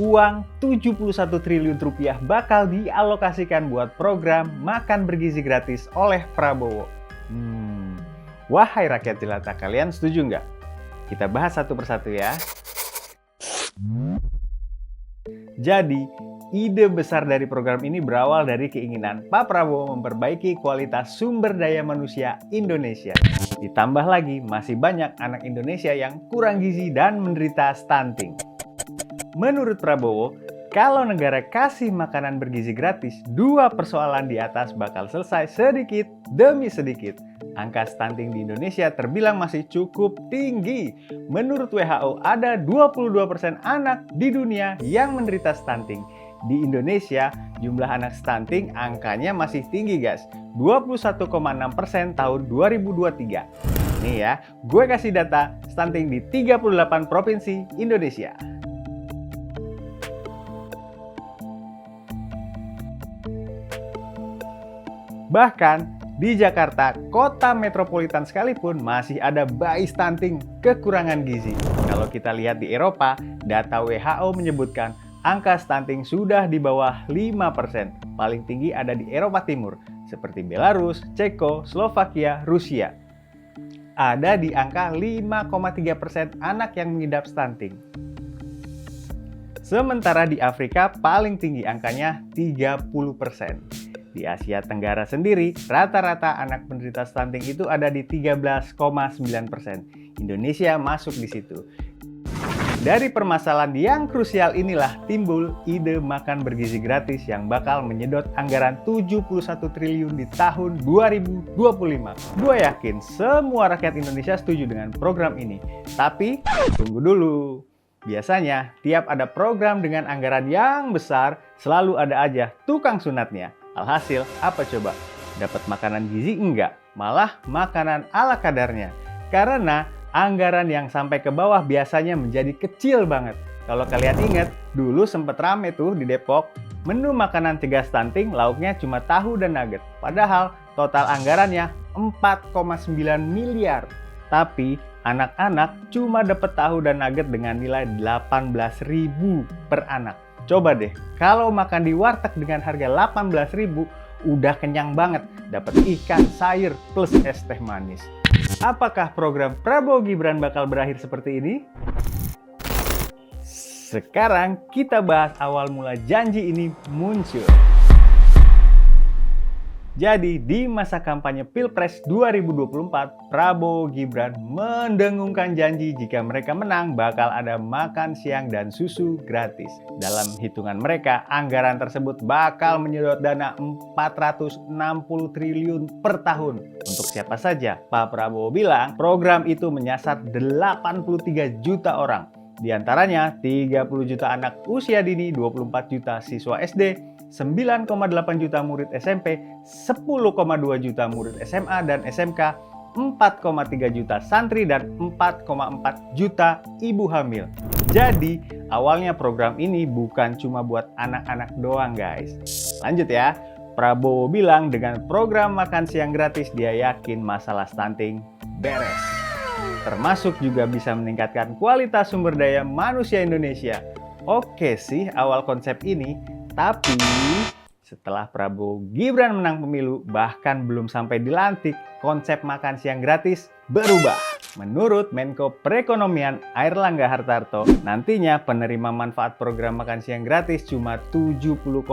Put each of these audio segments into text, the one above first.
uang 71 triliun rupiah bakal dialokasikan buat program makan bergizi gratis oleh Prabowo. Wahai rakyat jelata, kalian setuju nggak? Kita bahas satu persatu ya. Jadi, ide besar dari program ini berawal dari keinginan Pak Prabowo memperbaiki kualitas sumber daya manusia Indonesia. Ditambah lagi, masih banyak anak Indonesia yang kurang gizi dan menderita stunting. Menurut Prabowo, kalau negara kasih makanan bergizi gratis, dua persoalan di atas bakal selesai sedikit demi sedikit. Angka stunting di Indonesia terbilang masih cukup tinggi. Menurut WHO, ada 22% anak di dunia yang menderita stunting. Di Indonesia, jumlah anak stunting angkanya masih tinggi guys. 21,6% tahun 2023. Nih ya, gue kasih data stunting di 38 provinsi Indonesia. Bahkan, di Jakarta, kota metropolitan sekalipun masih ada bayi stunting kekurangan gizi. Kalau kita lihat di Eropa, data WHO menyebutkan angka stunting sudah di bawah 5%. Paling tinggi ada di Eropa Timur, seperti Belarus, Ceko, Slovakia, Rusia. Ada di angka 5,3% anak yang mengidap stunting. Sementara di Afrika paling tinggi angkanya 30%. Di Asia Tenggara sendiri, rata-rata anak penderita stunting itu ada di 13,9%. Indonesia masuk di situ. Dari permasalahan yang krusial inilah timbul ide makan bergizi gratis yang bakal menyedot anggaran 71 triliun di tahun 2025. Gue yakin semua rakyat Indonesia setuju dengan program ini. Tapi, tunggu dulu. Biasanya, tiap ada program dengan anggaran yang besar, selalu ada aja tukang sunatnya. Alhasil, apa coba? Dapat makanan gizi enggak? Malah makanan ala kadarnya. Karena anggaran yang sampai ke bawah biasanya menjadi kecil banget. Kalau kalian ingat, dulu sempet rame tuh di Depok, menu makanan cegah stunting lauknya cuma tahu dan nugget. Padahal total anggarannya 4,9 miliar. Tapi anak-anak cuma dapat tahu dan nugget dengan nilai 18.000 per anak. Coba deh, kalau makan di warteg dengan harga 18.000, udah kenyang banget. Dapat ikan, sayur, plus es teh manis. Apakah program Prabowo Gibran bakal berakhir seperti ini? Sekarang kita bahas awal mula janji ini muncul. Jadi, di masa kampanye Pilpres 2024, Prabowo Gibran mendengungkan janji jika mereka menang bakal ada makan siang dan susu gratis. Dalam hitungan mereka, anggaran tersebut bakal menyedot dana 460 triliun per tahun. Untuk siapa saja? Pak Prabowo bilang program itu menyasar 83 juta orang. Di antaranya 30 juta anak usia dini, 24 juta siswa SD, 9,8 juta murid SMP, 10,2 juta murid SMA dan SMK, 4,3 juta santri, dan 4,4 juta ibu hamil. Jadi, awalnya program ini bukan cuma buat anak-anak doang guys. Lanjut ya, Prabowo bilang dengan program makan siang gratis dia yakin masalah stunting beres. Termasuk juga bisa meningkatkan kualitas sumber daya manusia Indonesia. Oke sih awal konsep ini, tapi setelah Prabowo Gibran menang pemilu, bahkan belum sampai dilantik, konsep makan siang gratis berubah. Menurut Menko Perekonomian Airlangga Hartarto, nantinya penerima manfaat program makan siang gratis cuma 70,5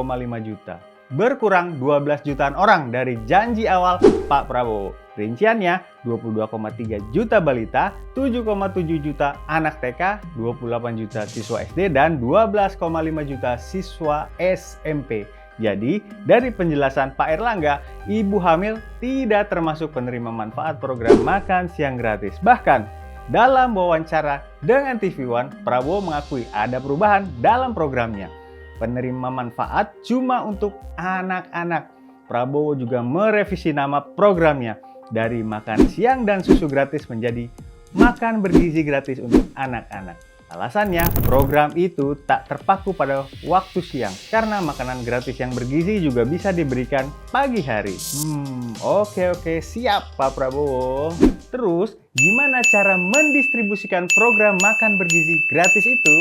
juta. Berkurang 12 jutaan orang dari janji awal Pak Prabowo. Rinciannya 22,3 juta balita, 7,7 juta anak TK, 28 juta siswa SD, dan 12,5 juta siswa SMP. Jadi, dari penjelasan Pak Airlangga, ibu hamil tidak termasuk penerima manfaat program makan siang gratis. Bahkan, dalam wawancara dengan TV One, Prabowo mengakui ada perubahan dalam programnya. Penerima manfaat cuma untuk anak-anak. Prabowo juga merevisi nama programnya dari makan siang dan susu gratis menjadi makan bergizi gratis untuk anak-anak. Alasannya, program itu tak terpaku pada waktu siang karena makanan gratis yang bergizi juga bisa diberikan pagi hari. Oke, siap Pak Prabowo. Terus, gimana cara mendistribusikan program makan bergizi gratis itu?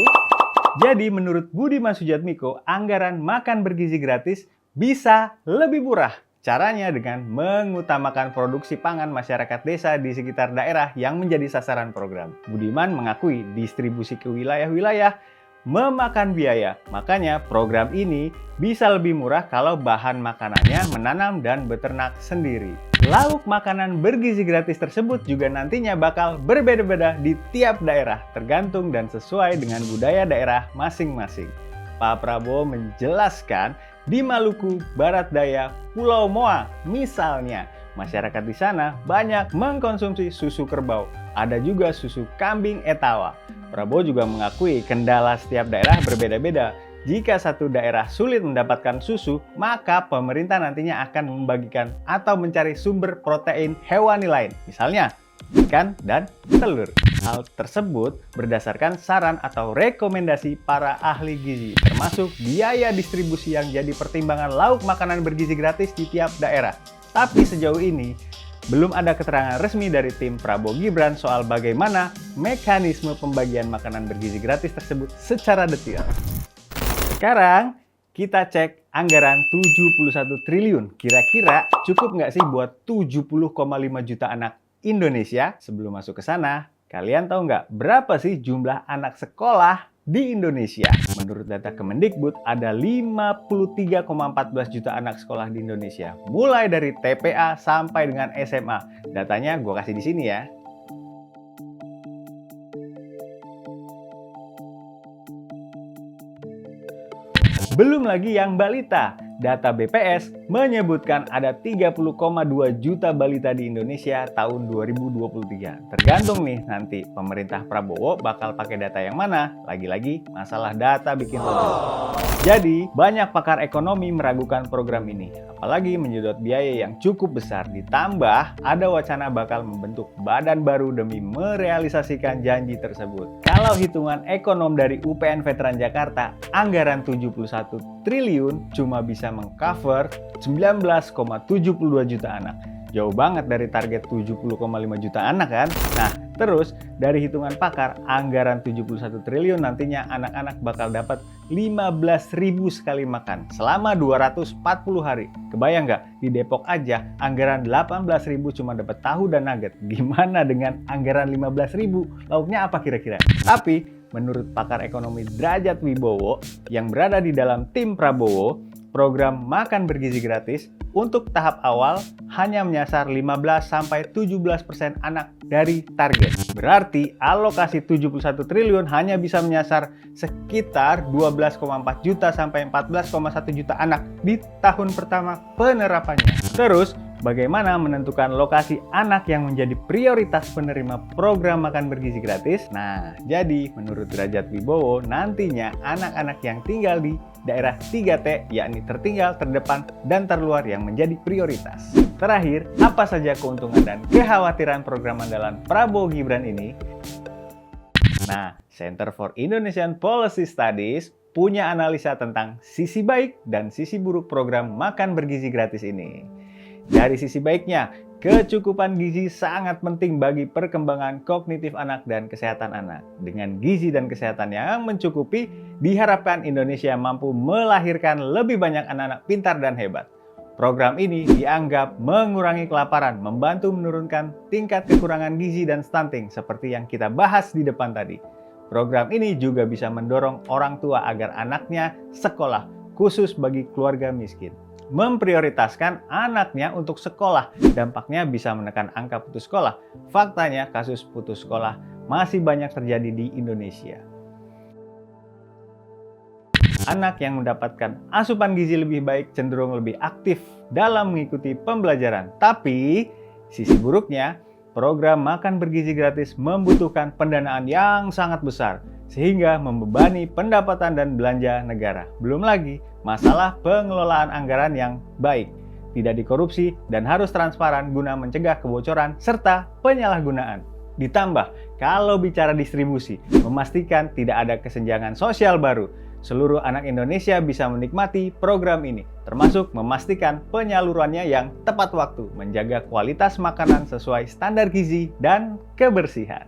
Jadi menurut Budiman Sujatmiko, anggaran makan bergizi gratis bisa lebih murah. Caranya dengan mengutamakan produksi pangan masyarakat desa di sekitar daerah yang menjadi sasaran program. Budiman mengakui distribusi ke wilayah-wilayah memakan biaya. Makanya program ini bisa lebih murah kalau bahan makanannya menanam dan beternak sendiri. Lauk makanan bergizi gratis tersebut juga nantinya bakal berbeda-beda di tiap daerah, tergantung dan sesuai dengan budaya daerah masing-masing. Pak Prabowo menjelaskan di Maluku Barat Daya, Pulau Moa misalnya, masyarakat di sana banyak mengkonsumsi susu kerbau. Ada juga susu kambing etawa. Prabowo juga mengakui kendala setiap daerah berbeda-beda. Jika satu daerah sulit mendapatkan susu, maka pemerintah nantinya akan membagikan atau mencari sumber protein hewani lain. Misalnya, ikan dan telur. Hal tersebut berdasarkan saran atau rekomendasi para ahli gizi, termasuk biaya distribusi yang jadi pertimbangan lauk makanan bergizi gratis di tiap daerah. Tapi sejauh ini, belum ada keterangan resmi dari tim Prabowo Gibran soal bagaimana mekanisme pembagian makanan bergizi gratis tersebut secara detail. Sekarang, kita cek anggaran 71 triliun. Kira-kira cukup nggak sih buat 70,5 juta anak Indonesia? Sebelum masuk ke sana, kalian tahu nggak berapa sih jumlah anak sekolah di Indonesia? Menurut data Kemendikbud, ada 53,14 juta anak sekolah di Indonesia. Mulai dari TPA sampai dengan SMA. Datanya gue kasih di sini ya. Belum lagi yang balita. Data BPS menyebutkan ada 30,2 juta balita di Indonesia tahun 2023. Tergantung nih nanti pemerintah Prabowo bakal pakai data yang mana. Lagi-lagi masalah data bikin rumit. Jadi banyak pakar ekonomi meragukan program ini. Apalagi menyedot biaya yang cukup besar. Ditambah ada wacana bakal membentuk badan baru demi merealisasikan janji tersebut. Kalau hitungan ekonom dari UPN Veteran Jakarta, anggaran 71 triliun cuma bisa mengcover 19,72 juta anak. Jauh banget dari target 70,5 juta anak kan? Nah, terus dari hitungan pakar, anggaran 71 triliun nantinya anak-anak bakal dapat 15.000 sekali makan selama 240 hari. Kebayang nggak? Di Depok aja anggaran 18.000 cuma dapat tahu dan nugget. Gimana dengan anggaran 15.000? Lauknya apa kira-kira? Tapi menurut pakar ekonomi Derajat Wibowo yang berada di dalam tim Prabowo, program makan bergizi gratis untuk tahap awal hanya menyasar 15-17% anak dari target. Berarti alokasi 71 triliun hanya bisa menyasar sekitar 12,4 juta sampai 14,1 juta anak di tahun pertama penerapannya. Terus, bagaimana menentukan lokasi anak yang menjadi prioritas penerima program makan bergizi gratis? Nah, jadi menurut Derajat Wibowo, nantinya anak-anak yang tinggal di daerah 3T, yakni tertinggal, terdepan, dan terluar yang menjadi prioritas. Terakhir, apa saja keuntungan dan kekhawatiran program andalan Prabowo Gibran ini? Nah, Center for Indonesian Policy Studies punya analisa tentang sisi baik dan sisi buruk program makan bergizi gratis ini. Dari sisi baiknya, kecukupan gizi sangat penting bagi perkembangan kognitif anak dan kesehatan anak. Dengan gizi dan kesehatan yang mencukupi, diharapkan Indonesia mampu melahirkan lebih banyak anak-anak pintar dan hebat. Program ini dianggap mengurangi kelaparan, membantu menurunkan tingkat kekurangan gizi dan stunting seperti yang kita bahas di depan tadi. Program ini juga bisa mendorong orang tua agar anaknya sekolah, khusus bagi keluarga miskin. Memprioritaskan anaknya untuk sekolah, dampaknya bisa menekan angka putus sekolah. Faktanya, kasus putus sekolah masih banyak terjadi di Indonesia. Anak yang mendapatkan asupan gizi lebih baik cenderung lebih aktif dalam mengikuti pembelajaran. Tapi, sisi buruknya, program makan bergizi gratis membutuhkan pendanaan yang sangat besar, sehingga membebani pendapatan dan belanja negara. Belum lagi, masalah pengelolaan anggaran yang baik, tidak dikorupsi, dan harus transparan guna mencegah kebocoran serta penyalahgunaan. Ditambah, kalau bicara distribusi, memastikan tidak ada kesenjangan sosial baru. Seluruh anak Indonesia bisa menikmati program ini, termasuk memastikan penyalurannya yang tepat waktu, menjaga kualitas makanan sesuai standar gizi dan kebersihan.